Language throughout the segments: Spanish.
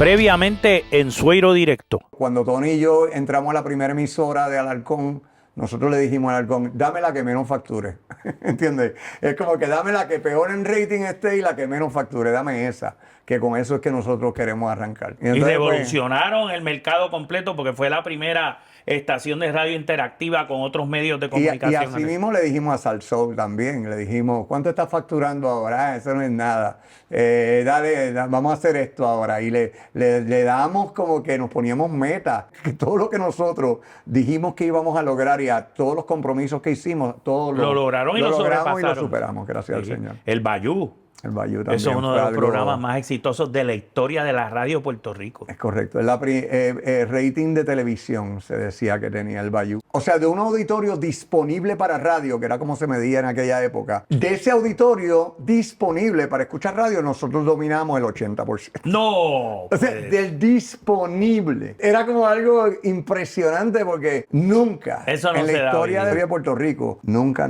Previamente en Sueiro Directo. Cuando Tony y yo entramos a la primera emisora de Alarcón, nosotros le dijimos a Alarcón, dame la que menos facture. ¿Entiendes? Es como que dame la que peor en rating esté y la que menos facture, dame esa. Que con eso es que nosotros queremos arrancar. Y revolucionaron el mercado completo porque fue la primera estación de radio interactiva con otros medios de comunicación. Y así mismo le dijimos a Salsoul también, le dijimos, ¿cuánto estás facturando ahora? Eso no es nada. Dale, vamos a hacer esto ahora. Y le damos como que nos poníamos metas, que todo lo que nosotros dijimos que íbamos a lograr y a todos los compromisos que hicimos, todos lo lograron y lo logramos y lo superamos, gracias al Señor. El Bayou. El Bayou también. Eso es uno de los programas más exitosos de la historia de la radio de Puerto Rico. Es correcto. El rating de televisión se decía que tenía el Bayou. O sea, de un auditorio disponible para radio, que era como se medía en aquella época, de ese auditorio disponible para escuchar radio, nosotros dominamos el 80%. ¡No! O sea, del disponible. Era como algo impresionante porque nunca eso no en la se historia de Puerto Rico, nunca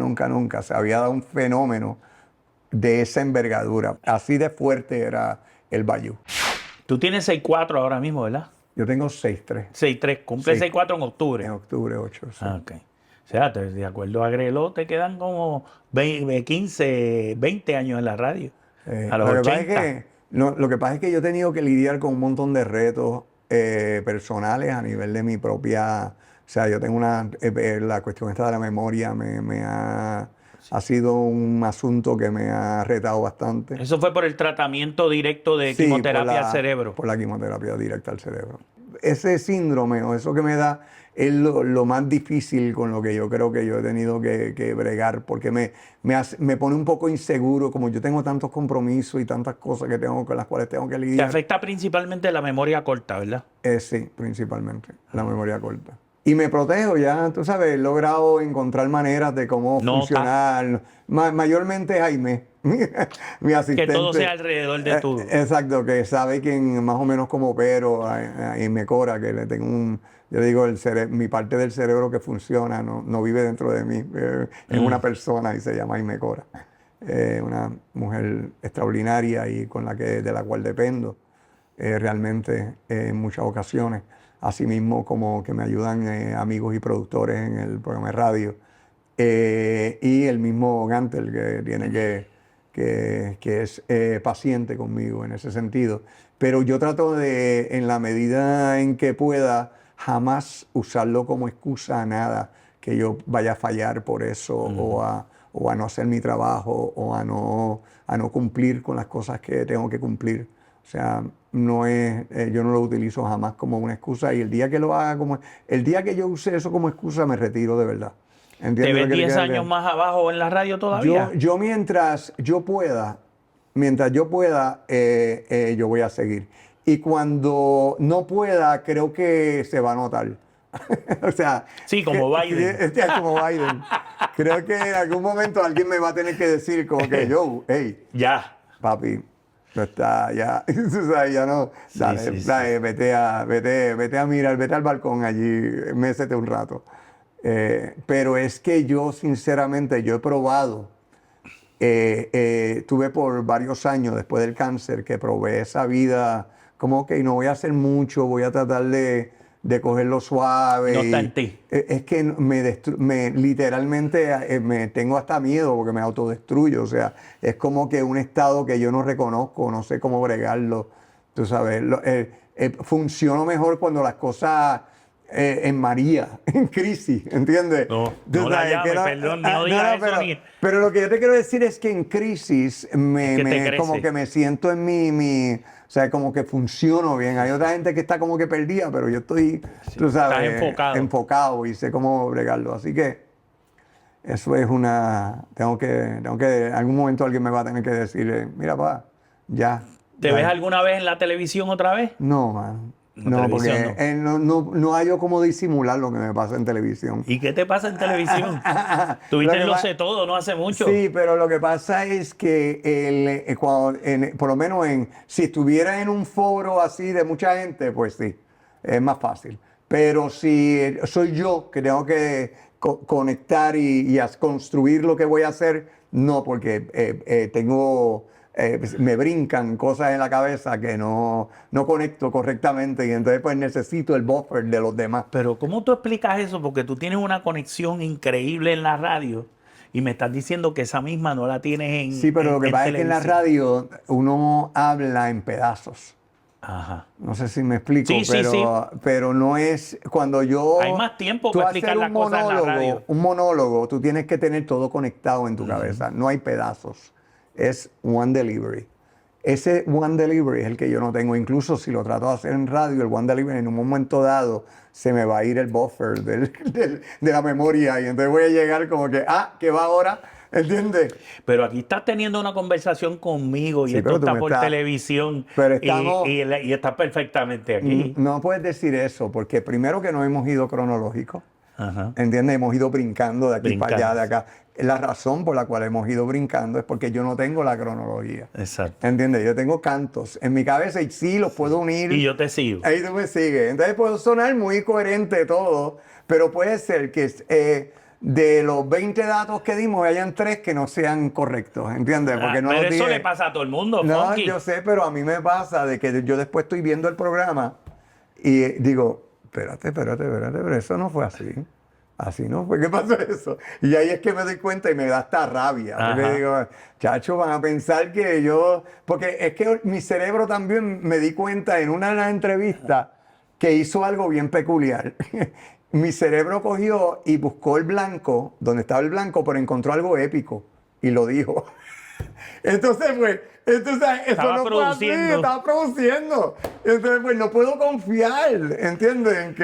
se había dado un fenómeno de esa envergadura. Así de fuerte era el Bayou. Tú tienes 6'4" ahora mismo, ¿verdad? Yo tengo 6'3". 6'3". Cumple 6'4" en octubre. En octubre 8. Sí. Ah, ok. O sea, de acuerdo a Grelo, te quedan como 15, 20 años en la radio. A los 80. Lo que pasa es que yo he tenido que lidiar con un montón de retos personales a nivel de mi propia... O sea, yo tengo la cuestión esta de la memoria ha sido un asunto que me ha retado bastante. Eso fue por el tratamiento directo de quimioterapia al cerebro. Por la quimioterapia directa al cerebro. Ese síndrome o eso que me da es lo más difícil con lo que yo creo que yo he tenido que bregar, porque me pone un poco inseguro, como yo tengo tantos compromisos y tantas cosas con las cuales tengo que lidiar. Te afecta principalmente la memoria corta, ¿verdad? Sí, principalmente, la memoria corta. Y me protejo ya, tú sabes, he logrado encontrar maneras de cómo funcionar. Mayormente Jaime, mi asistente. Que todo sea alrededor de tú. Exacto, que sabe quién más o menos cómo opero y me cora, que le tengo yo digo, mi parte del cerebro que funciona, no vive dentro de mí, es una persona y se llama Jaime Cora. Una mujer extraordinaria y de la cual dependo realmente en muchas ocasiones. Asimismo, como que me ayudan amigos y productores en el programa de radio. Y el mismo Gantel, que es paciente conmigo en ese sentido. Pero yo trato de, en la medida en que pueda, jamás usarlo como excusa a nada, que yo vaya a fallar por eso o a no hacer mi trabajo o a no cumplir con las cosas que tengo que cumplir. O sea, yo no lo utilizo jamás como una excusa y el día que lo haga el día que yo use eso como excusa me retiro de verdad. ¿Te ves 10 años más abajo en la radio todavía? Yo mientras yo pueda, yo voy a seguir. Y cuando no pueda, creo que se va a notar. O sea, sí, como Biden. Como Biden. Creo que en algún momento alguien me va a tener que decir como que hey, ya, papi. No está, ya, ya no, dale, vete a mirar, vete al balcón allí, mécete un rato. Pero es que yo, sinceramente, yo he probado, tuve por varios años después del cáncer que probé esa vida, como que no voy a hacer mucho, voy a tratar de cogerlo suave. No está en ti. Es que literalmente me tengo hasta miedo porque me autodestruyo. O sea, es como que un estado que yo no reconozco, no sé cómo bregarlo. Tú sabes, funciono mejor cuando las cosas en María, en crisis, ¿entiendes? No la llames, perdón, no digas eso ni... Pero lo que yo te quiero decir es que en crisis como que me siento en o sea, como que funciono bien. Hay otra gente que está como que perdida, pero yo estoy, tú sabes, enfocado y sé cómo bregarlo. Así que eso es tengo que, en algún momento alguien me va a tener que decirle, mira, pa, ya. ¿Te ves alguna vez en la televisión otra vez? No, man. No, porque no hay yo cómo disimular lo que me pasa en televisión. ¿Y qué te pasa en televisión? Tuviste Lo Sé Todo no hace mucho. Sí, pero lo que pasa es que por lo menos si estuviera en un foro así de mucha gente, pues sí, es más fácil. Pero si soy yo que tengo que construir lo que voy a hacer, no, porque tengo me brincan cosas en la cabeza que no conecto correctamente y entonces pues necesito el buffer de los demás. Pero ¿cómo tú explicas eso? Porque tú tienes una conexión increíble en la radio y me estás diciendo que esa misma no la tienes Sí, pero lo que pasa es que en la televisión. radio uno habla en pedazos. Ajá. No sé si me explico, Sí, sí, sí. pero no es cuando Hay más tiempo tú para hacer explicar las cosas en la radio. un monólogo, tú tienes que tener todo conectado en tu cabeza. No hay pedazos. Es one delivery. Ese one delivery es el que yo no tengo. Incluso si lo trato de hacer en radio, el one delivery en un momento dado se me va a ir el buffer de la memoria y entonces voy a llegar como que, ¿qué va ahora? ¿Entiendes? Pero aquí estás teniendo una conversación conmigo y Sí, esto pero tú está me por estás... televisión Pero y, estamos... y está perfectamente aquí. No puedes decir eso, porque primero que no hemos ido cronológico, Ajá. ¿entiendes? Hemos ido brincando de aquí para allá, Brincando. de acá. La razón por la cual hemos ido brincando es porque yo no tengo la cronología, Exacto. ¿entiendes? Yo tengo cantos en mi cabeza y sí los puedo unir. Y yo te sigo. Ahí tú me sigues. Entonces puedo sonar muy coherente todo, pero puede ser que de los 20 datos que dimos hayan 3 que no sean correctos, ¿entiendes? Porque no Pero los eso dije. le pasa a todo el mundo, No, Funky. yo sé, pero a mí me pasa de que yo después estoy viendo el programa y digo, espérate, pero eso no fue así. Así no fue, ¿qué pasó eso? Y ahí es que me doy cuenta y me da hasta rabia. Porque Ajá. digo, chacho, van a pensar que yo... Porque es que mi cerebro también me di cuenta en una entrevista que hizo algo bien peculiar. Mi cerebro cogió y buscó el blanco, donde estaba el blanco, pero encontró algo épico y lo dijo. Entonces, pues, eso Estaba no fue así, produciendo. estaba produciendo. Entonces, pues, no puedo confiar, ¿entiendes?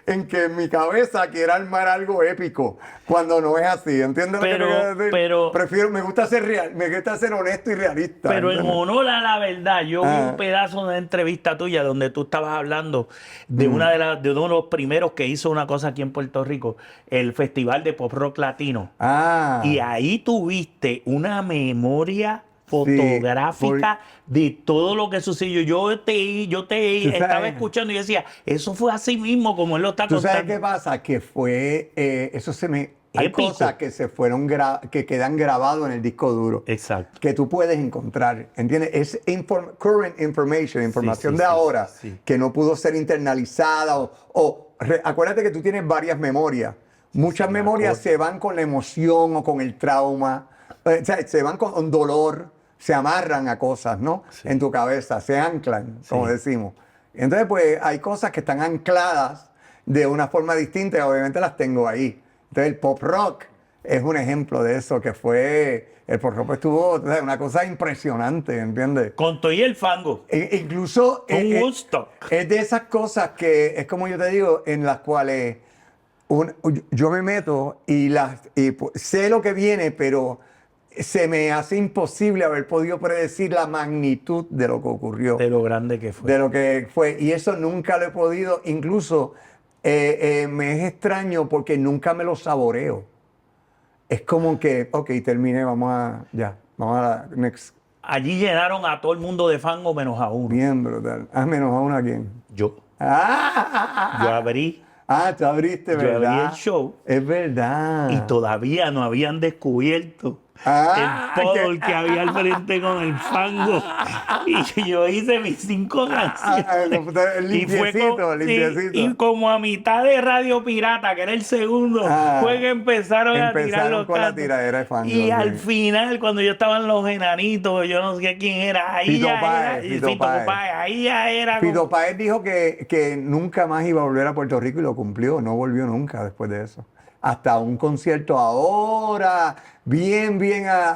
En que mi cabeza quiera armar algo épico cuando no es así, ¿entiendes lo que te quiero decir? Prefiero, me gusta ser real, me gusta ser honesto y realista. Pero en ¿entiendes? honor a la verdad, yo vi un pedazo de una entrevista tuya donde tú estabas hablando de de uno de los primeros que hizo una cosa aquí en Puerto Rico, el Festival de Pop Rock Latino. Y ahí tuviste una memoria fotográfica de todo lo que sucedió. Yo te estaba escuchando y decía, eso fue así mismo como él lo está ¿Tú contando. sabes qué pasa? Que fue, eso se me... Hay Épico. cosas que se fueron que quedan grabados en el disco duro. Exacto. Que tú puedes encontrar, ¿entiendes? Es current information, información sí, de sí, ahora, sí. que no pudo ser internalizada acuérdate que tú tienes varias memorias. Muchas memorias se van con la emoción o con el trauma, o sea, se van con dolor, se amarran a cosas, ¿no? Sí. En tu cabeza, se anclan, como decimos. Entonces, pues, hay cosas que están ancladas de una forma distinta y obviamente las tengo ahí. Entonces, el pop rock es un ejemplo de eso, que fue... El pop rock estuvo una cosa impresionante, ¿entiendes? Con todo y el fango. Incluso Un Woodstock. es de esas cosas que, es como yo te digo, en las cuales yo me meto y sé lo que viene, pero se me hace imposible haber podido predecir la magnitud de lo que ocurrió. De lo grande que fue. De lo que fue. Y eso nunca lo he podido. Incluso me es extraño porque nunca me lo saboreo. Es como que, ok, terminé, vamos a la next. Allí llenaron a todo el mundo de fango menos a uno. Bien brutal. Menos a uno a quién. Yo. Ah, Yo abrí. tú abriste, Yo ¿verdad? abrí el show. Es verdad. Y todavía no habían descubierto el poder que había al frente con el fango. Y yo hice mis 5 canciones. Limpiecito. Y como a mitad de Radio Pirata, que era el segundo, fue que empezaron a tirar los con la cantos. tiradera de fango. Y al final, cuando yo estaba en Los Enanitos, yo no sé quién era, ahí Fito ya Páez, era. Fito Páez. Ahí ya era. Fito Páez dijo que nunca más iba a volver a Puerto Rico y lo cumplió. No volvió nunca después de eso. Hasta un concierto ahora,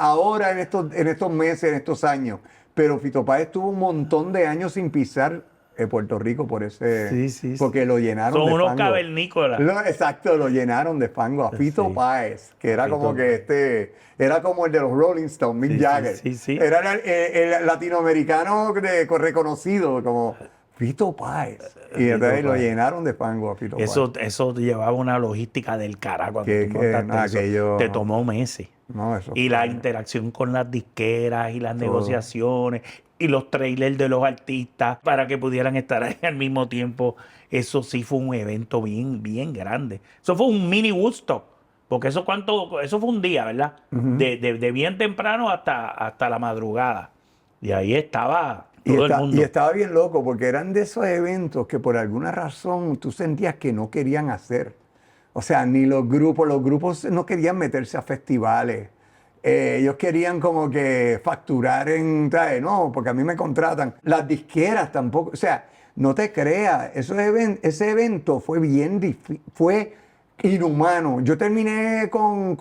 ahora en estos meses, en estos años. Pero Fito Páez tuvo un montón de años sin pisar Puerto Rico porque lo llenaron Son de unos fango. cavernícolas. Exacto, lo llenaron de fango a Fito Páez, que era como que era como el de los Rolling Stones, Mick Jagger. Sí. Era el latinoamericano reconocido como Fito Páez. Y entonces lo llenaron de fango a Fito Páez. Eso llevaba una logística del carajo. Cuando tú montaste eso, te tomó meses. No, eso y la interacción con las disqueras y las negociaciones y los trailers de los artistas para que pudieran estar ahí al mismo tiempo. Eso sí fue un evento bien grande. Eso fue un mini Woodstock. Porque eso fue un día, ¿verdad? De bien temprano hasta la madrugada. Y ahí estaba todo el mundo. Y estaba bien loco, porque eran de esos eventos que por alguna razón tú sentías que no querían hacer. O sea, ni los grupos no querían meterse a festivales. Ellos querían como que facturar ¿sabes? No, porque a mí me contratan. Las disqueras tampoco. O sea, no te creas, ese evento fue bien difícil, fue inhumano. Yo terminé con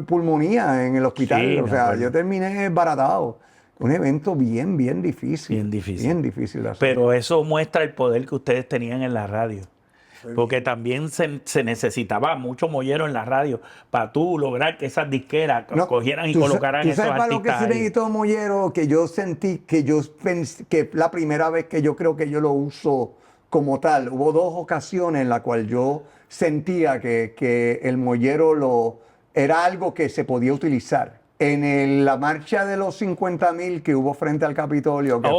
pulmonía en el hospital. Sí, O sea, yo terminé baratado. Un evento bien difícil. Bien difícil. Bien difícil de hacer. Pero eso muestra el poder que ustedes tenían en la radio. Porque también se necesitaba mucho mollero en la radio para tú lograr que esas disqueras cogieran y colocaran esos artistas. ¿Tú sabes para lo que se necesitó mollero? Que yo sentí, que la primera vez que yo creo que yo lo uso como tal, hubo 2 ocasiones en las cuales yo sentía que el mollero era algo que se podía utilizar. En la marcha de los 50,000 que hubo frente al Capitolio, que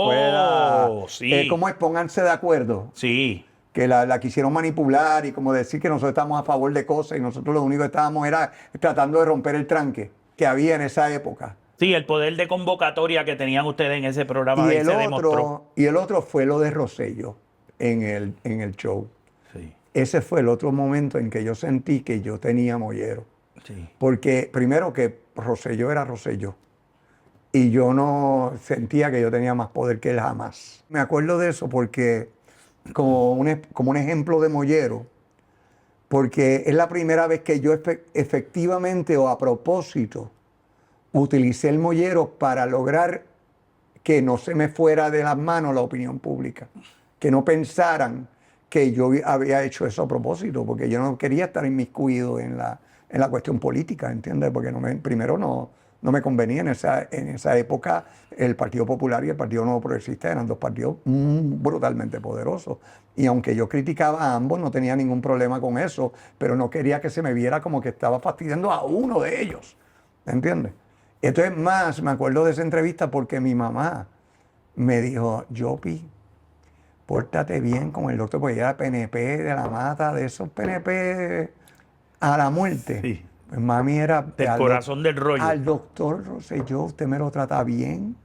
sí. ¿cómo es? Pónganse de acuerdo. Sí. Que la quisieron manipular y como decir que nosotros estamos a favor de cosas y nosotros lo único que estábamos era tratando de romper el tranque que había en esa época. Sí, el poder de convocatoria que tenían ustedes en ese programa Y ahí se demostró. Y el otro fue lo de Rosselló en el show. Sí. Ese fue el otro momento en que yo sentí que yo tenía mollero. Sí. Porque primero que Rosselló era Rosselló. Y yo no sentía que yo tenía más poder que él jamás. Me acuerdo de eso porque como un ejemplo de mollero, porque es la primera vez que yo efectivamente o a propósito utilicé el mollero para lograr que no se me fuera de las manos la opinión pública, que no pensaran que yo había hecho eso a propósito, porque yo no quería estar inmiscuido en la cuestión política, ¿entiendes? Porque primero no me convenía. En esa época el Partido Popular y el Partido Nuevo Progresista eran 2 partidos brutalmente poderosos. Y aunque yo criticaba a ambos, no tenía ningún problema con eso, pero no quería que se me viera como que estaba fastidiando a uno de ellos, ¿entiendes? Entonces más me acuerdo de esa entrevista porque mi mamá me dijo, Yopi, pórtate bien con el doctor, porque ella era PNP de la mata, de esos PNP a la muerte. Sí. Pues mami era del corazón del rollo. Al doctor Rosselló, usted me lo trata bien,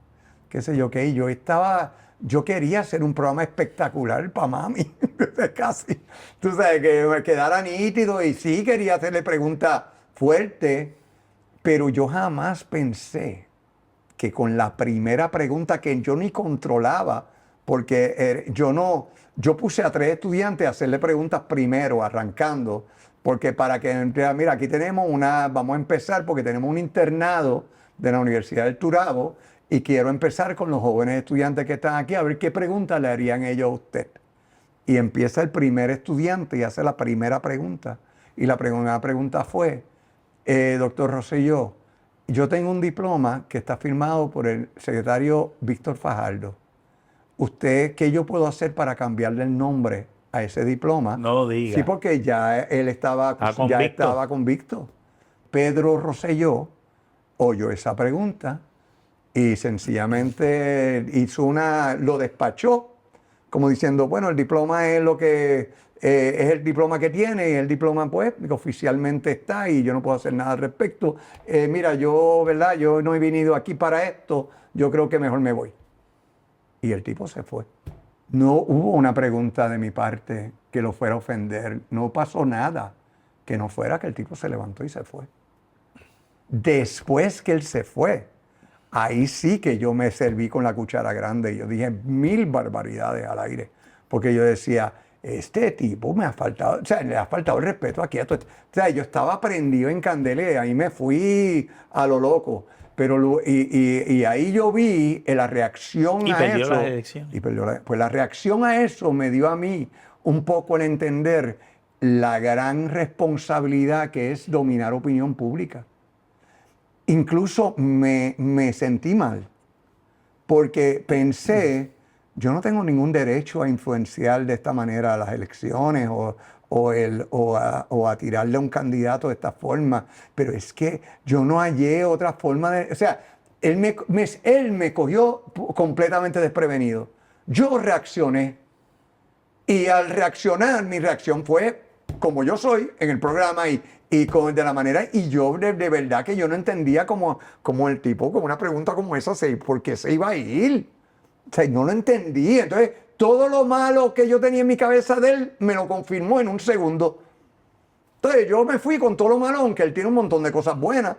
qué sé yo qué. Yo quería hacer un programa espectacular para mami, casi. Tú sabes, que me quedara nítido y sí quería hacerle preguntas fuertes, pero yo jamás pensé que con la primera pregunta que yo ni controlaba, porque yo puse a 3 estudiantes a hacerle preguntas primero, arrancando, porque para que, mira, aquí vamos a empezar porque tenemos un internado de la Universidad del Turabo y quiero empezar con los jóvenes estudiantes que están aquí a ver qué preguntas le harían ellos a usted. Y empieza el primer estudiante y hace la primera pregunta. Y la primera pregunta fue, doctor Rosselló, yo tengo un diploma que está firmado por el secretario Víctor Fajardo. ¿Qué yo puedo hacer para cambiarle el nombre a ese diploma? No diga. Sí, porque ya él estaba convicto. Pedro Rosselló oyó esa pregunta y sencillamente lo despachó, como diciendo, bueno, el diploma es es el diploma que tiene y el diploma pues oficialmente está y yo no puedo hacer nada al respecto. Mira, yo no he venido aquí para esto, yo creo que mejor me voy. Y el tipo se fue. No hubo una pregunta de mi parte que lo fuera a ofender. No pasó nada que no fuera que el tipo se levantó y se fue. Después que él se fue, ahí sí que yo me serví con la cuchara grande y yo dije 1000 barbaridades al aire. Porque yo decía, este tipo me ha faltado, o sea, le ha faltado el respeto aquí. O sea, yo estaba prendido en candela y ahí me fui a lo loco. Y ahí yo vi la reacción a eso. Y perdió las elecciones. Pues la reacción a eso me dio a mí un poco el entender la gran responsabilidad que es dominar opinión pública. Incluso me sentí mal, porque pensé, yo no tengo ningún derecho a influenciar de esta manera las elecciones o a tirarle a un candidato de esta forma, pero es que yo no hallé otra forma de... O sea, él me cogió completamente desprevenido. Yo reaccioné y al reaccionar, mi reacción fue como yo soy en el programa y de la manera, y yo de verdad que yo no entendía como el tipo, como una pregunta como esa, ¿por qué se iba a ir? O sea, no lo entendí. Entonces, todo lo malo que yo tenía en mi cabeza de él, me lo confirmó en un segundo. Entonces, yo me fui con todo lo malo, aunque él tiene un montón de cosas buenas.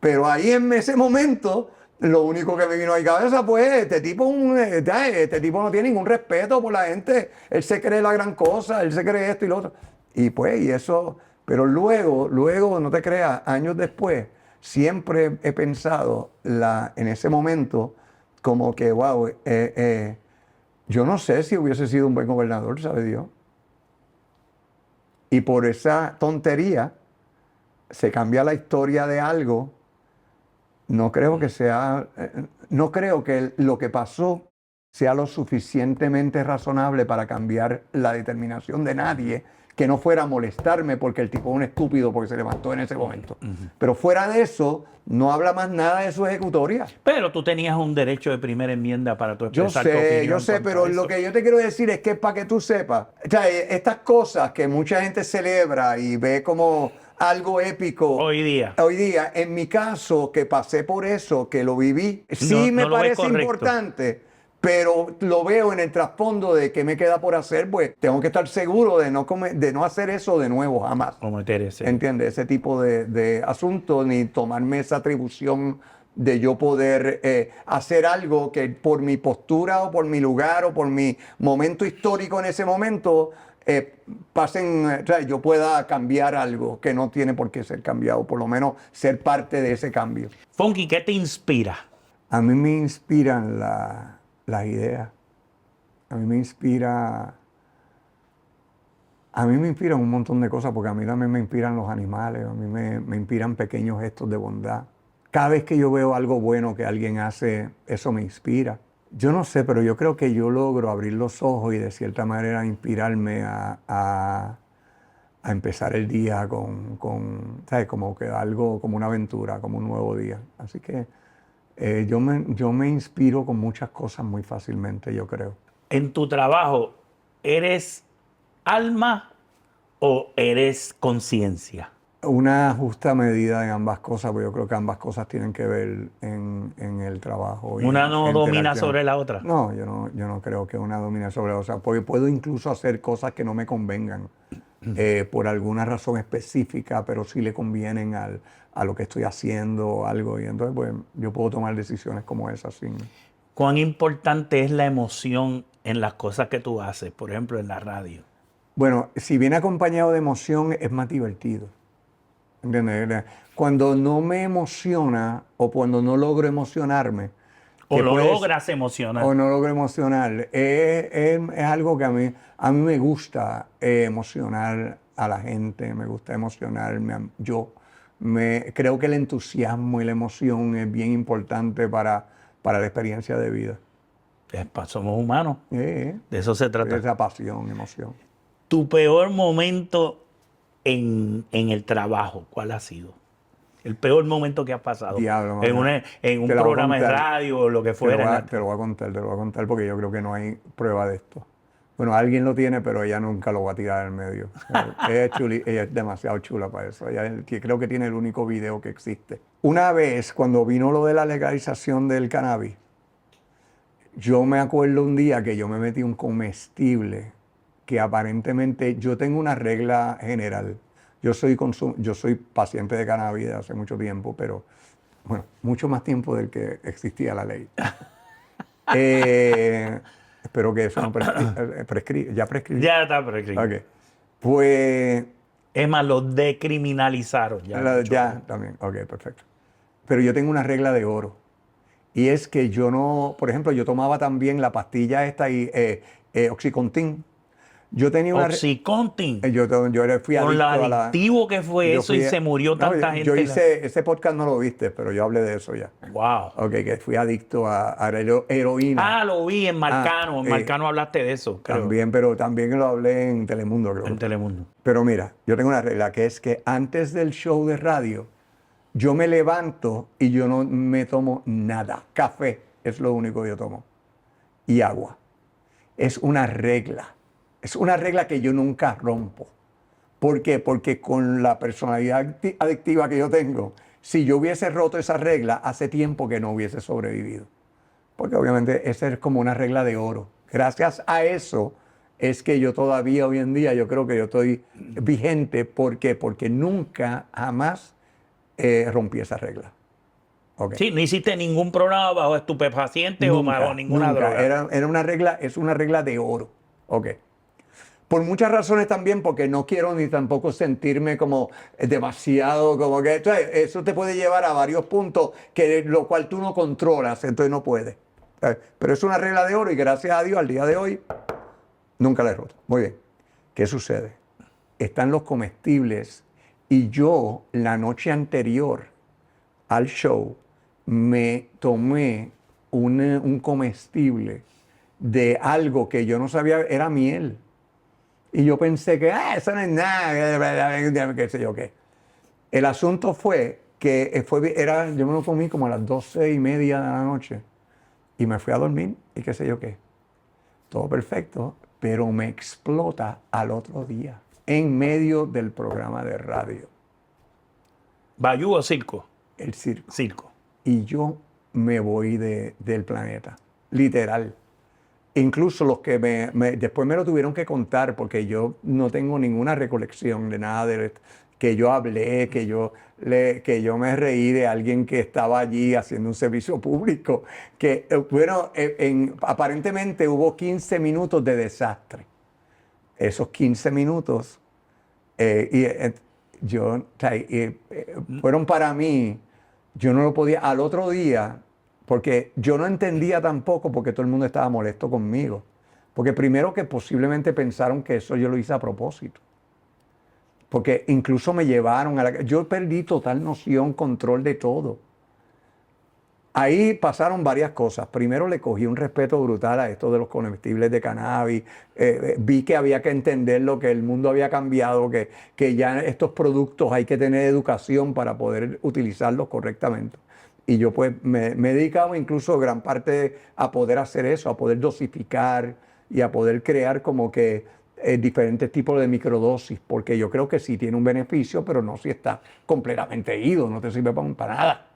Pero ahí en ese momento, lo único que me vino a mi cabeza fue, este tipo no tiene ningún respeto por la gente. Él se cree la gran cosa, él se cree esto y lo otro. Y pues, y eso, pero luego, no te creas, años después, siempre he pensado en ese momento como que, wow, yo no sé si hubiese sido un buen gobernador, ¿sabe Dios? Y por esa tontería se cambia la historia de algo. No creo que lo que pasó sea lo suficientemente razonable para cambiar la determinación de nadie que no fuera a molestarme porque el tipo es un estúpido porque se levantó en ese momento. Pero fuera de eso, no habla más nada de su ejecutoria. Pero tú tenías un derecho de primera enmienda para tu expresar tu opinión. Yo sé, pero lo que yo te quiero decir es que para que tú sepas, o sea, estas cosas que mucha gente celebra y ve como algo épico hoy día, en mi caso, que pasé por eso, que lo viví, sí me parece importante. Pero lo veo en el trasfondo de qué me queda por hacer, pues tengo que estar seguro de no hacer eso de nuevo jamás. Cometer ese. ¿Entiendes? Ese tipo de asunto, ni tomarme esa atribución de yo poder hacer algo que por mi postura o por mi lugar o por mi momento histórico en ese momento o sea, yo pueda cambiar algo que no tiene por qué ser cambiado, por lo menos ser parte de ese cambio. Funky, ¿qué te inspira? A mí me inspiran las ideas. A mí me inspiran un montón de cosas, porque a mí también me inspiran los animales, a mí me inspiran pequeños gestos de bondad. Cada vez que yo veo algo bueno que alguien hace, eso me inspira. Yo no sé, pero yo creo que yo logro abrir los ojos y de cierta manera inspirarme a empezar el día ¿sabes? Como que algo, como una aventura, como un nuevo día. Así que yo me inspiro con muchas cosas muy fácilmente, yo creo. En tu trabajo, ¿eres alma o eres conciencia? Una justa medida en ambas cosas, porque yo creo que ambas cosas tienen que ver en el trabajo. ¿Una no domina sobre la otra? No, yo no creo que una domine sobre la otra, porque puedo incluso hacer cosas que no me convengan por alguna razón específica, pero sí le convienen a lo que estoy haciendo o algo, y entonces pues yo puedo tomar decisiones como esas sin... ¿Cuán importante es la emoción en las cosas que tú haces, por ejemplo, en la radio? Bueno, si viene acompañado de emoción es más divertido. ¿Entiendes? Cuando no me emociona o cuando no logro emocionarme. O lo logras emocionar. O no logro emocionar. Es algo que a mí me gusta emocionar a la gente, me gusta emocionarme. Creo que el entusiasmo y la emoción es bien importante para la experiencia de vida. Somos humanos. De eso se trata. Esa pasión, emoción. Tu peor momento en el trabajo, ¿cuál ha sido? El peor momento que has pasado. Diablo, en un programa de radio o lo que fuera. Te lo voy a contar porque yo creo que no hay prueba de esto. Bueno, alguien lo tiene, pero ella nunca lo va a tirar en medio. Ella es demasiado chula para eso. Creo que tiene el único video que existe. Una vez, cuando vino lo de la legalización del cannabis, yo me acuerdo un día que yo me metí un comestible que aparentemente yo tengo una regla general. Yo soy paciente de cannabis de hace mucho tiempo, pero bueno, mucho más tiempo del que existía la ley. Espero que eso no prescribe. ¿Ya prescribió? Ya está prescrito. Okay. Pues... Es más, lo decriminalizaron. Ya, también. Ok, perfecto. Pero yo tengo una regla de oro. Y es que yo no... Por ejemplo, yo tomaba también la pastilla esta Oxycontin. Yo tenía una... Oxycontin. Yo fui adicto por lo adictivo que fue eso y se murió tanta gente. Yo hice... Ese podcast no lo viste, pero yo hablé de eso ya. Wow. Ok, que fui adicto a heroína. Ah, lo vi en Marcano. En Marcano hablaste de eso, creo. Pero también lo hablé en Telemundo, creo. En Telemundo. Pero mira, yo tengo una regla que es que antes del show de radio, yo me levanto y yo no me tomo nada. Café es lo único que yo tomo. Y agua. Es una regla. Es una regla que yo nunca rompo. ¿Por qué? Porque con la personalidad adictiva que yo tengo, si yo hubiese roto esa regla, hace tiempo que no hubiese sobrevivido. Porque obviamente esa es como una regla de oro. Gracias a eso es que yo todavía hoy en día, yo creo que yo estoy vigente. ¿Por qué? Porque nunca, jamás rompí esa regla. Okay. Sí, no hiciste ningún programa bajo estupefacientes o bajo ninguna nunca. droga. Era una regla, es una regla de oro. Ok. Por muchas razones también, porque no quiero ni tampoco sentirme como demasiado, como que eso te puede llevar a varios puntos, que lo cual tú no controlas, entonces no puedes. Pero es una regla de oro y gracias a Dios al día de hoy nunca la he roto. Muy bien. ¿Qué sucede? Están los comestibles y yo la noche anterior al show me tomé un comestible de algo que yo no sabía, era miel. Y yo pensé que eso no es nada, qué sé yo qué. El asunto fue que yo me lo comí como a las 12:30 de la noche y me fui a dormir y qué sé yo qué. Todo perfecto, pero me explota al otro día, en medio del programa de radio. ¿Bayú o circo? El circo. Circo. Y yo me voy del planeta, literal. Incluso los que después me lo tuvieron que contar, porque yo no tengo ninguna recolección de nada de esto, que yo hablé, que yo me reí de alguien que estaba allí haciendo un servicio público, que bueno, aparentemente hubo 15 minutos de desastre. Esos 15 minutos fueron para mí, yo no lo podía, al otro día, porque yo no entendía tampoco porque todo el mundo estaba molesto conmigo. Porque primero que posiblemente pensaron que eso yo lo hice a propósito. Porque incluso me llevaron yo perdí total noción, control de todo. Ahí pasaron varias cosas. Primero le cogí un respeto brutal a esto de los comestibles de cannabis. Vi que había que entenderlo, que el mundo había cambiado, que ya estos productos hay que tener educación para poder utilizarlos correctamente. Y yo pues me he dedicado incluso gran parte a poder hacer eso, a poder dosificar y a poder crear como que diferentes tipos de microdosis, porque yo creo que sí tiene un beneficio, pero no si está completamente ido, no te sirve para nada.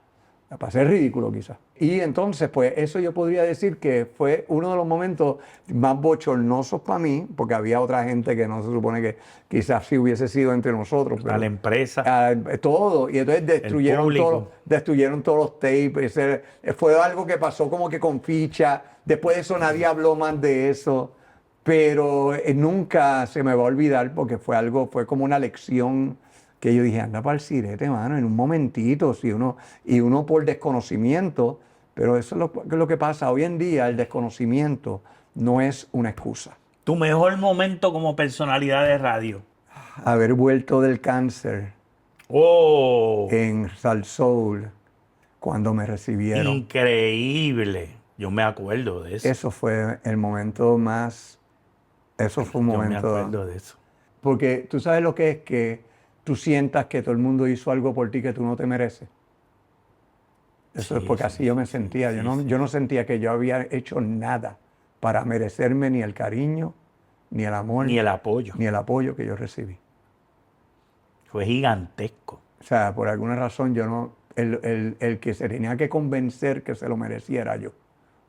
Para ser ridículo quizás. Y entonces, pues eso yo podría decir que fue uno de los momentos más bochornosos para mí, porque había otra gente que no se supone que quizás sí hubiese sido entre nosotros. Pero, a la empresa. Todo. Y entonces destruyeron todos los tapes. Fue algo que pasó como que con ficha. Después de eso nadie habló más de eso. Pero nunca se me va a olvidar porque fue como una lección que yo dije, anda para el sirete, mano, en un momentito, y uno por desconocimiento, pero eso es lo que pasa. Hoy en día el desconocimiento no es una excusa. ¿Tu mejor momento como personalidad de radio? Haber vuelto del cáncer en Sal Soul, cuando me recibieron. Increíble. Yo me acuerdo de eso. Eso fue el momento más... Eso fue un momento... Yo me acuerdo de eso. Porque tú sabes lo que es que tú sientas que todo el mundo hizo algo por ti que tú no te mereces. Eso es porque así yo me sentía. Yo no sentía que yo había hecho nada para merecerme ni el cariño, ni el amor, ni el apoyo. Ni el apoyo que yo recibí. Fue gigantesco. O sea, por alguna razón el que se tenía que convencer que se lo mereciera yo.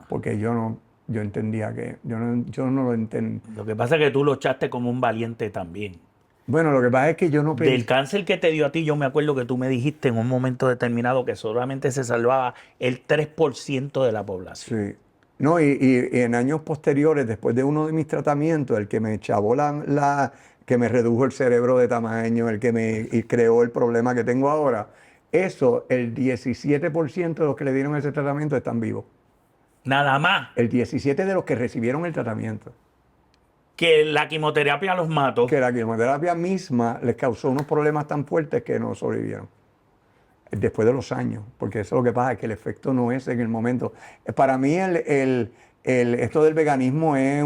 Porque yo entendía que, yo no lo entendí. Lo que pasa es que tú lo echaste como un valiente también. Bueno, lo que pasa es que yo no pensé... Del cáncer que te dio a ti, yo me acuerdo que tú me dijiste en un momento determinado que solamente se salvaba el 3% de la población. Sí. No, y en años posteriores, después de uno de mis tratamientos, el que me chavó que me redujo el cerebro de tamaño, el que me creó el problema que tengo ahora, el 17% de los que le dieron ese tratamiento están vivos. Nada más. El 17% de los que recibieron el tratamiento. Que la quimioterapia los mató. Que la quimioterapia misma les causó unos problemas tan fuertes que no sobrevivieron. Después de los años, porque eso es lo que pasa, que el efecto no es en el momento. Para mí esto del veganismo es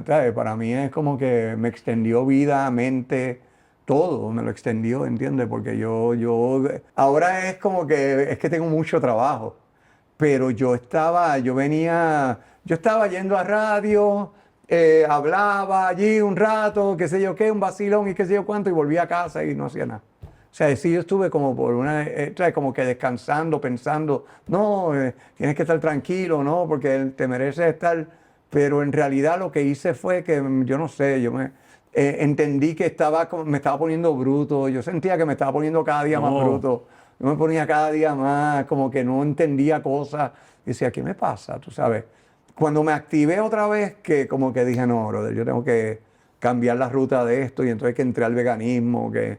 ¿sabes? Para mí es como que me extendió vida, mente, todo me lo extendió, ¿entiendes? Porque ahora es como que tengo mucho trabajo, pero yo estaba yendo a radio hablaba allí un rato, qué sé yo qué, un vacilón y qué sé yo cuánto, y volvía a casa y no hacía nada. O sea, sí, yo estuve como por como que descansando, pensando, no, tienes que estar tranquilo, ¿no? Porque te mereces estar. Pero en realidad lo que hice fue que, yo no sé, entendí que me estaba poniendo bruto, yo sentía que me estaba poniendo cada día más bruto. Yo me ponía cada día más, como que no entendía cosas. Y decía, ¿qué me pasa? Tú sabes. Cuando me activé otra vez, que como que dije, no, brother, yo tengo que cambiar la ruta de esto, y entonces que entré al veganismo, que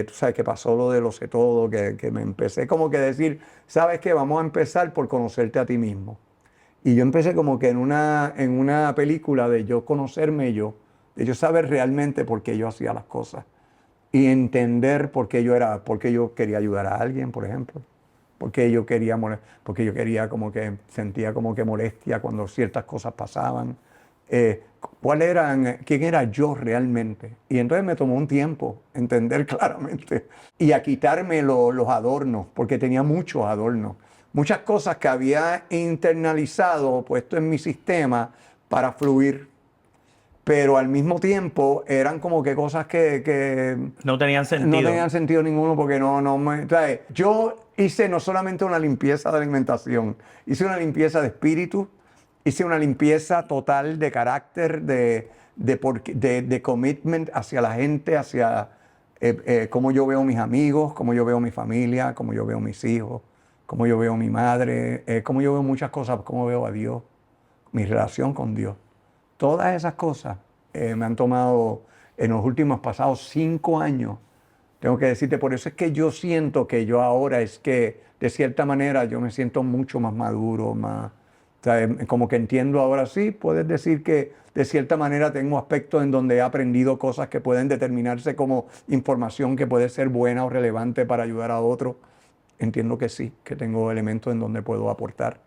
tú sabes que pasó lo de lo sé todo, que me empecé como que decir, ¿sabes qué? Vamos a empezar por conocerte a ti mismo. Y yo empecé como que en una película de yo conocerme yo, de yo saber realmente por qué yo hacía las cosas y entender por qué yo quería ayudar a alguien, por ejemplo. Porque yo quería como que sentía como que molestia cuando ciertas cosas pasaban. ¿Quién era yo realmente? Y entonces me tomó un tiempo entender claramente y a quitarme los adornos, porque tenía muchos adornos. Muchas cosas que había internalizado, puesto en mi sistema para fluir, pero al mismo tiempo eran como que cosas que no tenían sentido. No tenían sentido ninguno porque ¿sabes? Yo hice no solamente una limpieza de alimentación, hice una limpieza de espíritu, hice una limpieza total de carácter, de commitment hacia la gente, hacia cómo yo veo mis amigos, cómo yo veo mi familia, cómo yo veo mis hijos, cómo yo veo mi madre, cómo yo veo muchas cosas, cómo veo a Dios, mi relación con Dios. Todas esas cosas me han tomado en los últimos pasados 5 años. Tengo que decirte, por eso es que yo siento que yo ahora es que, de cierta manera, yo me siento mucho más maduro, más, o sea, como que entiendo ahora sí, puedes decir que de cierta manera tengo aspectos en donde he aprendido cosas que pueden determinarse como información que puede ser buena o relevante para ayudar a otros. Entiendo que sí, que tengo elementos en donde puedo aportar.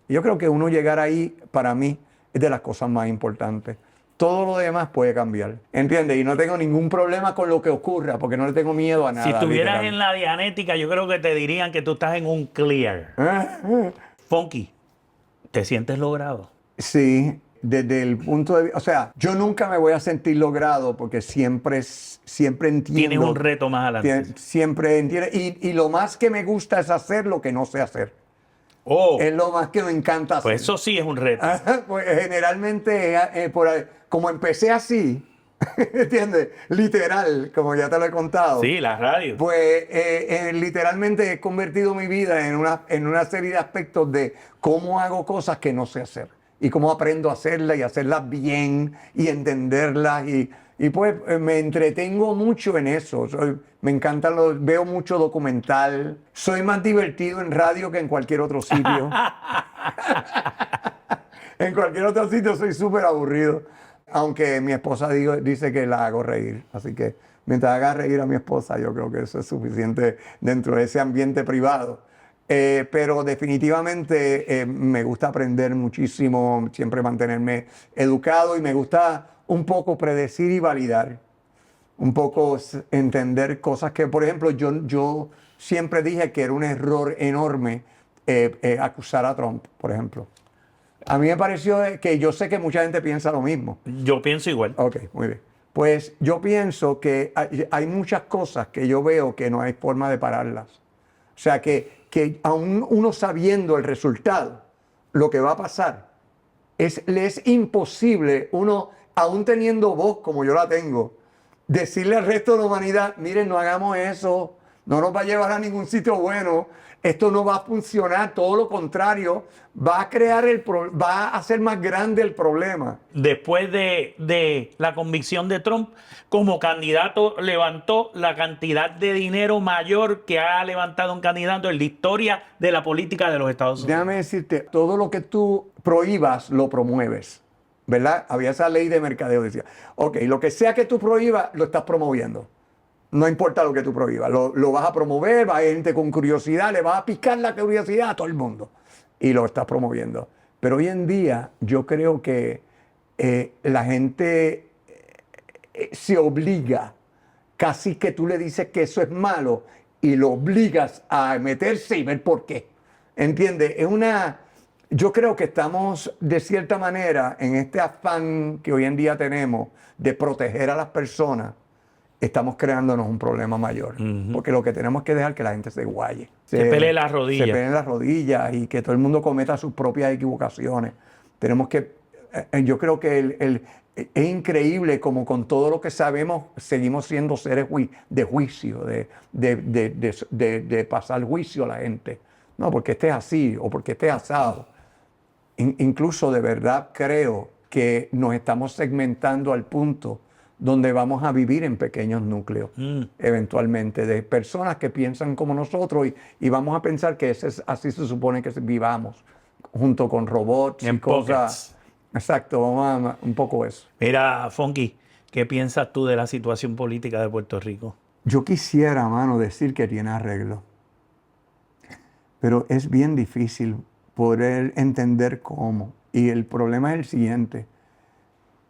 Y yo creo que uno llegar ahí, para mí, es de las cosas más importantes. Todo lo demás puede cambiar, ¿entiendes? Y no tengo ningún problema con lo que ocurra, porque no le tengo miedo a nada. Si estuvieras literal. en la Dianética, yo creo que te dirían que tú estás en un clear. Funky, ¿te sientes logrado? Sí, desde el punto de vista, o sea, yo nunca me voy a sentir logrado porque siempre entiendo. Tienes un reto más adelante. Siempre entiendo. Y lo más que me gusta es hacer lo que no sé hacer. Oh, Es lo más que me encanta hacer. pues eso sí es un reto. Pues generalmente, como empecé así, ¿entiendes? Literal, como ya te lo he contado. Sí, la radio. Pues literalmente he convertido mi vida en una serie de aspectos de cómo hago cosas que no sé hacer y cómo aprendo a hacerlas y hacerlas bien y entenderlas y pues me entretengo mucho en eso. Me encantan veo mucho documental. Soy más divertido en radio que en cualquier otro sitio. En cualquier otro sitio soy súper aburrido. Aunque mi esposa dice que la hago reír. Así que mientras haga reír a mi esposa, yo creo que eso es suficiente dentro de ese ambiente privado. Pero definitivamente me gusta aprender muchísimo, siempre mantenerme educado y me gusta un poco predecir y validar. Un poco entender cosas que, por ejemplo, yo siempre dije que era un error enorme acusar a Trump, por ejemplo. A mí me pareció que yo sé que mucha gente piensa lo mismo. Yo pienso igual. Ok, muy bien. Pues yo pienso que hay muchas cosas que yo veo que no hay forma de pararlas. O sea, que aún uno sabiendo el resultado, lo que va a pasar, le es imposible uno, aún teniendo voz como yo la tengo, decirle al resto de la humanidad, miren, no hagamos eso, no nos va a llevar a ningún sitio bueno, esto no va a funcionar, todo lo contrario, va a hacer más grande el problema. Después de la convicción de Trump, como candidato levantó la cantidad de dinero mayor que ha levantado un candidato en la historia de la política de los Estados Unidos. Déjame decirte, todo lo que tú prohíbas, lo promueves, ¿verdad? Había esa ley de mercadeo, decía, ok, lo que sea que tú prohíbas, lo estás promoviendo. No importa lo que tú prohíbas, lo vas a promover, va a haber gente con curiosidad, le vas a picar la curiosidad a todo el mundo y lo estás promoviendo. Pero hoy en día yo creo que la gente se obliga, casi que tú le dices que eso es malo y lo obligas a meterse y ver por qué. ¿Entiendes? Yo creo que estamos, de cierta manera, en este afán que hoy en día tenemos de proteger a las personas, estamos creándonos un problema mayor. Porque lo que tenemos que dejar es que la gente se guaye. Se pelee las rodillas. Se peleen las rodillas y que todo el mundo cometa sus propias equivocaciones. Tenemos que, yo creo que es increíble como con todo lo que sabemos seguimos siendo seres de juicio, de pasar juicio a la gente. No, porque estés así o porque estés asado. Incluso de verdad creo que nos estamos segmentando al punto donde vamos a vivir en pequeños núcleos, eventualmente, de personas que piensan como nosotros y vamos a pensar que así se supone que vivamos, junto con robots y cosas. Exacto, vamos a un poco eso. Mira, Fonky, ¿qué piensas tú de la situación política de Puerto Rico? Yo quisiera, mano, decir que tiene arreglo, pero es bien difícil poder entender cómo. Y el problema es el siguiente.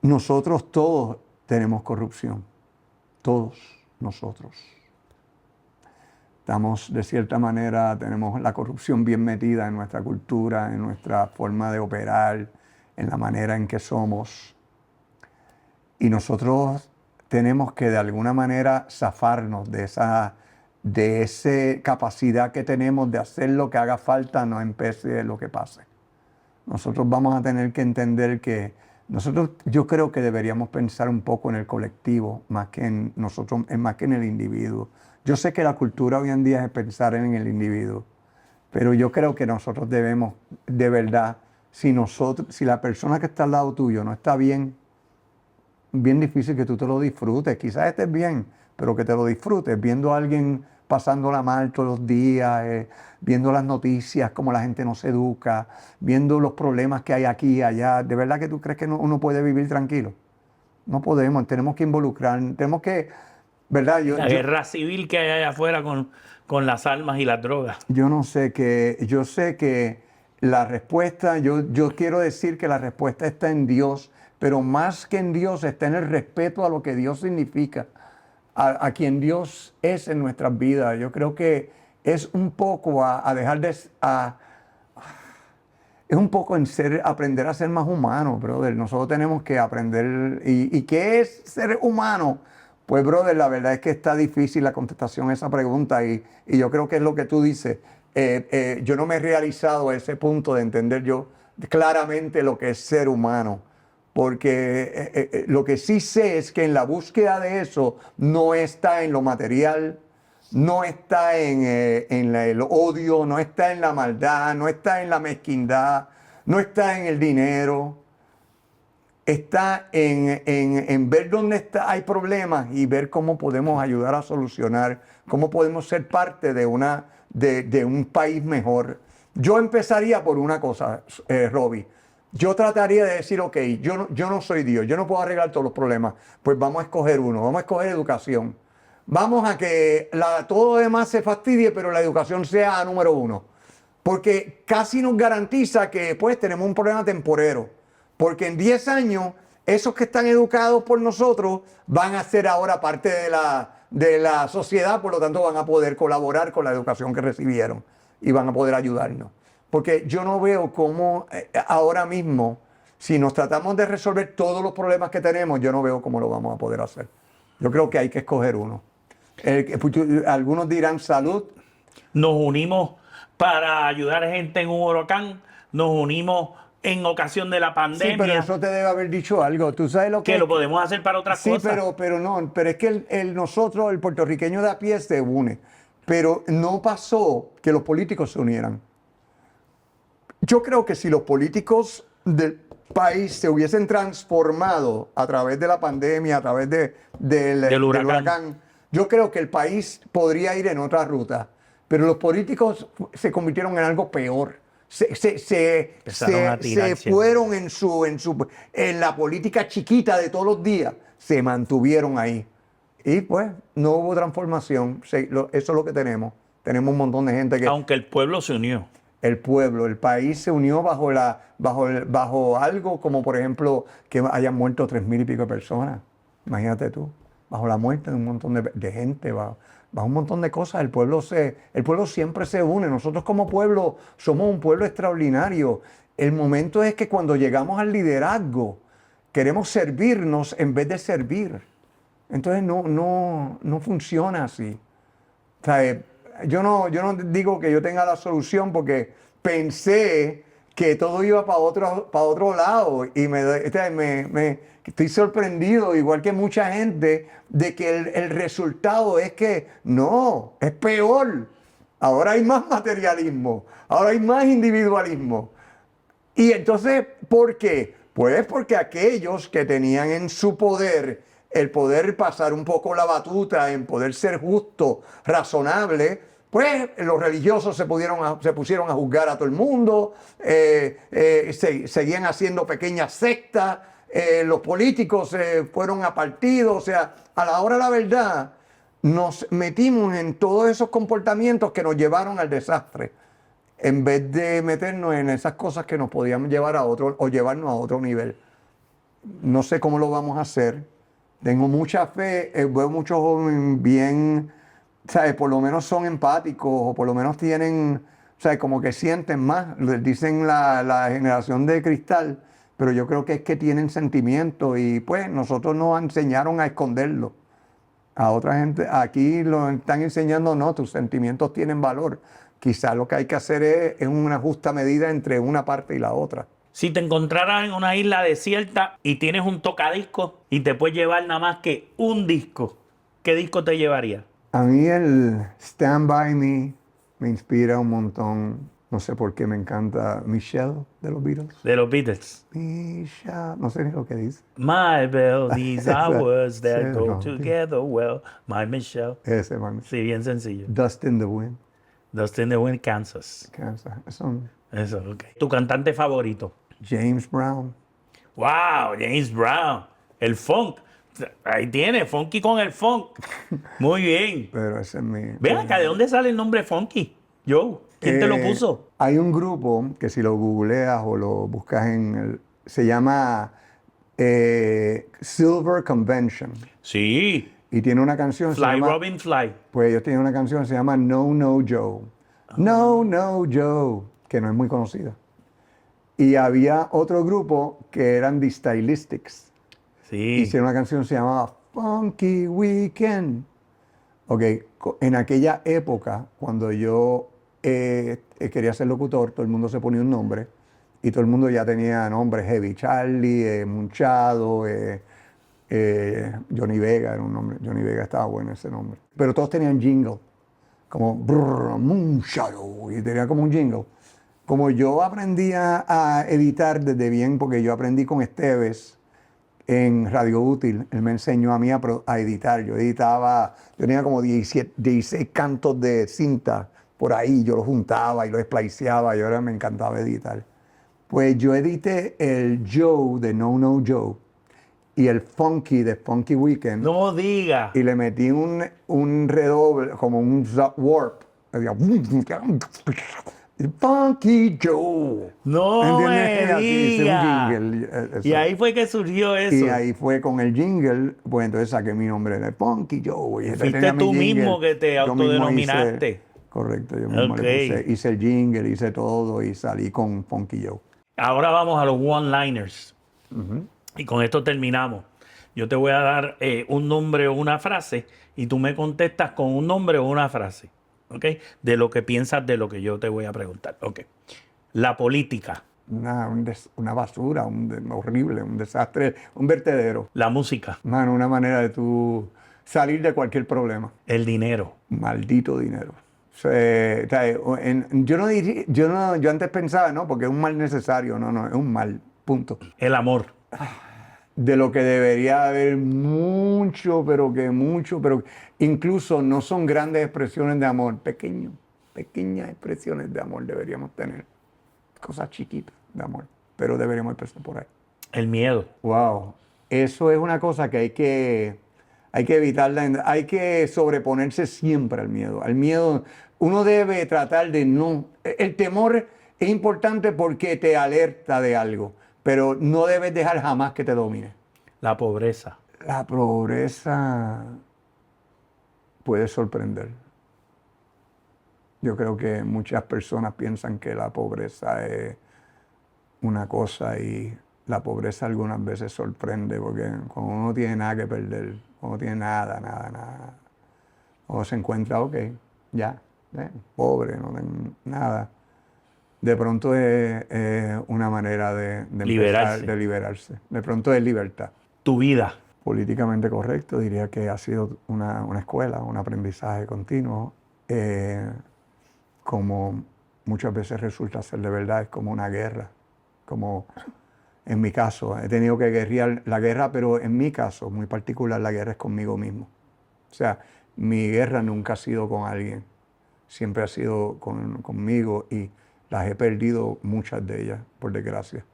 Nosotros todos tenemos corrupción. Todos nosotros. Estamos, de cierta manera, tenemos la corrupción bien metida en nuestra cultura, en nuestra forma de operar, en la manera en que somos. Y nosotros tenemos que, de alguna manera, zafarnos de esa capacidad que tenemos de hacer lo que haga falta, no en pese de lo que pase. Nosotros vamos a tener que entender que yo creo que deberíamos pensar un poco en el colectivo más que en nosotros, más que en el individuo. Yo sé que la cultura hoy en día es pensar en el individuo, pero yo creo que nosotros debemos, de verdad, si la persona que está al lado tuyo no está bien difícil que tú te lo disfrutes. Quizás estés bien, pero que te lo disfrutes viendo a alguien pasándola mal todos los días, viendo las noticias, cómo la gente no se educa, viendo los problemas que hay aquí y allá. ¿De verdad que tú crees que uno puede vivir tranquilo? No podemos, tenemos que involucrar, tenemos que, ¿verdad? La guerra civil que hay allá afuera con las armas y las drogas. Yo sé que la respuesta, yo quiero decir que la respuesta está en Dios, pero más que en Dios está en el respeto a lo que Dios significa, a quien Dios es en nuestras vidas. Yo creo que es un poco es un poco aprender a ser más humano, brother. Nosotros tenemos que aprender. ¿Y qué es ser humano? Pues, brother, la verdad es que está difícil la contestación a esa pregunta y yo creo que es lo que tú dices. Yo no me he realizado a ese punto de entender yo claramente lo que es ser humano. Porque lo que sí sé es que en la búsqueda de eso no está en lo material, no está en el odio, no está en la maldad, no está en la mezquindad, no está en el dinero. Está en ver dónde hay problemas y ver cómo podemos ayudar a solucionar, cómo podemos ser parte de un país mejor. Yo empezaría por una cosa, Robbie. Yo trataría de decir, ok, yo no soy Dios, yo no puedo arreglar todos los problemas. Pues vamos a escoger uno, vamos a escoger educación. Vamos a que todo lo demás se fastidie, pero la educación sea número uno. Porque casi nos garantiza que pues tenemos un problema temporero. Porque en 10 años, esos que están educados por nosotros van a ser ahora parte de la sociedad, por lo tanto van a poder colaborar con la educación que recibieron y van a poder ayudarnos. Porque yo no veo cómo ahora mismo, si nos tratamos de resolver todos los problemas que tenemos, yo no veo cómo lo vamos a poder hacer. Yo creo que hay que escoger uno. Algunos dirán salud. Nos unimos para ayudar a gente en un huracán, nos unimos en ocasión de la pandemia. Sí, pero eso te debe haber dicho algo. ¿Tú sabes lo que lo podemos hacer para otras cosas? Sí, pero es que nosotros, el puertorriqueño de a pie, se une. Pero no pasó que los políticos se unieran. Yo creo que si los políticos del país se hubiesen transformado a través de la pandemia, a través del huracán, yo creo que el país podría ir en otra ruta. Pero los políticos se convirtieron en algo peor. Se fueron en la política chiquita de todos los días, se mantuvieron ahí. Y pues no hubo transformación. Eso es lo que tenemos. Tenemos un montón de gente que... Aunque el pueblo se unió. El país se unió bajo algo como, por ejemplo, que hayan muerto 3,000 y pico de personas. Imagínate tú, bajo la muerte de un montón de gente, bajo un montón de cosas. El pueblo siempre se une. Nosotros como pueblo somos un pueblo extraordinario. el momento es que cuando llegamos al liderazgo, queremos servirnos en vez de servir. Entonces no funciona así. O sea, yo no digo que yo tenga la solución porque pensé que todo iba para otro lado y estoy sorprendido, igual que mucha gente, de que el resultado es que no, es peor. Ahora hay más materialismo, ahora hay más individualismo. Y entonces, ¿por qué? Pues porque aquellos que tenían en su poder el poder pasar un poco la batuta, en poder ser justo, razonable, pues los religiosos se pusieron a juzgar a todo el mundo, seguían haciendo pequeñas sectas, los políticos fueron a partidos, o sea, a la hora de la verdad nos metimos en todos esos comportamientos que nos llevaron al desastre, en vez de meternos en esas cosas que nos podían llevar a otro o llevarnos a otro nivel. No sé cómo lo vamos a hacer. Tengo mucha fe, veo muchos jóvenes bien, ¿sabes? Por lo menos son empáticos o por lo menos tienen, ¿sabes? Como que sienten más. Les dicen la generación de cristal, pero yo creo que es que tienen sentimientos y pues nosotros nos enseñaron a esconderlo. A otra gente, aquí lo están enseñando, no, tus sentimientos tienen valor. Quizás lo que hay que hacer es una justa medida entre una parte y la otra. Si te encontraras en una isla desierta y tienes un tocadiscos y te puedes llevar nada más que un disco, ¿qué disco te llevarías? A mí el Stand By me inspira un montón. No sé por qué me encanta Michelle de los Beatles. De los Beatles. Michelle, no sé ni lo que dice. My Belle, these are words that Ese, go no, together well. My Michelle. ese, man. Sí, bien sencillo. Dust in the Wind. Dust in the Wind, Kansas. Son Eso, ok. ¿Tu cantante favorito? James Brown. ¡Wow! James Brown. El funk. Ahí tiene, funky con el funk. Muy bien. Pero ese es mi... Ven acá, ¿de dónde sale el nombre funky? Joe, ¿quién te lo puso? Hay un grupo que si lo googleas o lo buscas se llama Silver Convention. Sí. Y tiene una canción Fly Robin Fly. Pues ellos tienen una canción que se llama No No Joe. No No Joe, que no es muy conocida. Y había otro grupo que eran The Stylistics. Sí. Hicieron una canción que se llamaba Funky Weekend. Ok, en aquella época, cuando yo quería ser locutor, todo el mundo se ponía un nombre y todo el mundo ya tenía nombres: Heavy Charlie, Munchado, Johnny Vega era un nombre. Johnny Vega estaba bueno ese nombre. Pero todos tenían jingle, como Munchado, y tenía como un jingle. Como yo aprendí a editar desde bien, porque yo aprendí con Esteves en Radio Útil, él me enseñó a mí a editar. Yo tenía como 16 cantos de cinta por ahí, yo los juntaba y los spliceaba y ahora me encantaba editar. Pues yo edité el Joe de No No Joe y el Funky de Funky Weekend. No diga. Y le metí un redoble, como un warp. Funky Joe. No me diga. Un jingle. Y ahí fue que surgió eso. Y ahí fue con el jingle, pues entonces saqué mi nombre de Funky Joe. Fuiste tú mismo que te autodenominaste. Correcto, yo mismo le puse, hice el jingle, hice todo y salí con Funky Joe. Ahora vamos a los one-liners. Y con esto terminamos. Yo te voy a dar un nombre o una frase y tú me contestas con un nombre o una frase. ¿Ok? De lo que piensas de lo que yo te voy a preguntar. Ok. La política. Una basura, horrible, un desastre, un vertedero. La música. Mano, una manera de tú salir de cualquier problema. El dinero. Maldito dinero. Yo antes pensaba, no, porque es un mal necesario. No, es un mal, punto. El amor. De lo que debería haber mucho, pero incluso no son grandes expresiones de amor, pequeñas expresiones de amor deberíamos tener, cosas chiquitas de amor, pero deberíamos empezar por ahí. El miedo. Wow, eso es una cosa que hay que evitarla, hay que sobreponerse siempre al miedo. Al miedo uno debe tratar de no, el temor es importante porque te alerta de algo, pero no debes dejar jamás que te domine. La pobreza. La pobreza puede sorprender. Yo creo que muchas personas piensan que la pobreza una cosa y la pobreza algunas veces sorprende porque cuando uno no tiene nada que perder, cuando no tiene nada, o se encuentra, ok, ya, pobre, no tengo nada. De pronto es una manera de liberarse. De pronto es libertad. Tu vida. Políticamente correcto, diría que ha sido una escuela, un aprendizaje continuo. Como muchas veces resulta ser de verdad, es como una guerra. Como en mi caso, he tenido que guerrear la guerra, pero en mi caso, muy particular, la guerra es conmigo mismo. O sea, mi guerra nunca ha sido con alguien, siempre ha sido conmigo y las he perdido muchas de ellas, por desgracia.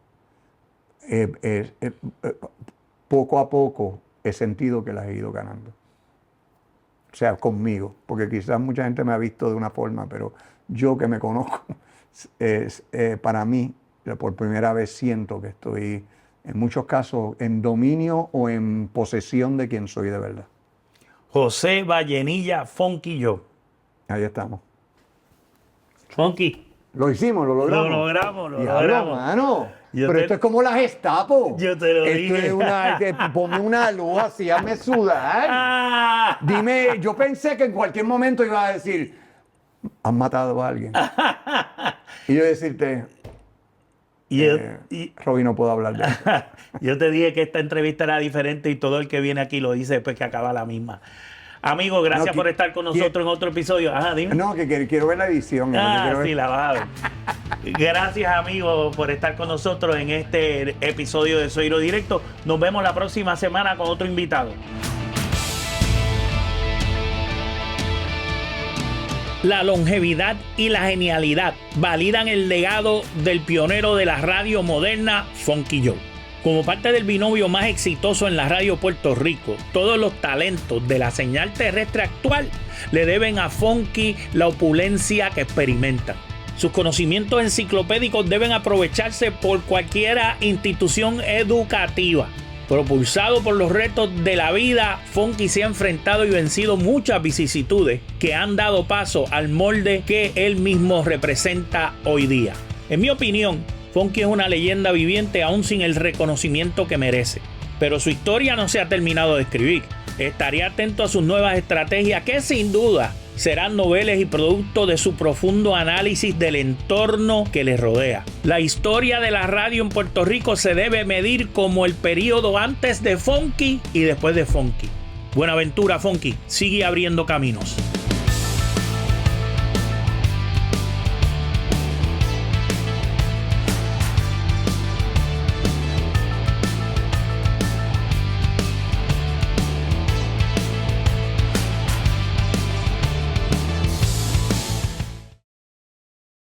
Poco a poco he sentido que las he ido ganando. O sea, conmigo, porque quizás mucha gente me ha visto de una forma, pero yo que me conozco, para mí, por primera vez siento que estoy, en muchos casos, en dominio o en posesión de quien soy de verdad. José Vallenilla Funky Joe. Ahí estamos. Funky. Lo hicimos, lo logramos. Lo logramos. Mano. Pero esto es como la Gestapo. Yo te lo dije. Ponme una luz así, hazme sudar. Dime, yo pensé que en cualquier momento iba a decir, ¿has matado a alguien? Y yo decirte, Robbie, no puedo hablar de eso. Yo te dije que esta entrevista era diferente y todo el que viene aquí lo dice después que acaba la misma. Amigo, gracias por estar con nosotros en otro episodio. Ajá, dime. No, que quiero ver la edición. Sí, la vas a ver. Gracias, amigo, por estar con nosotros en este episodio de Zoiro Directo. Nos vemos la próxima semana con otro invitado. La longevidad y la genialidad validan el legado del pionero de la radio moderna, Funky Joe. Como parte del binomio más exitoso en la radio Puerto Rico, todos los talentos de la señal terrestre actual le deben a Funky la opulencia que experimentan. Sus conocimientos enciclopédicos deben aprovecharse por cualquier institución educativa. Propulsado por los retos de la vida, Funky se ha enfrentado y vencido muchas vicisitudes que han dado paso al molde que él mismo representa hoy día. En mi opinión, Funky es una leyenda viviente aún sin el reconocimiento que merece. Pero su historia no se ha terminado de escribir. Estaré atento a sus nuevas estrategias que sin duda serán noveles y producto de su profundo análisis del entorno que le rodea. La historia de la radio en Puerto Rico se debe medir como el periodo antes de Funky y después de Funky. Buenaventura, Funky, sigue abriendo caminos.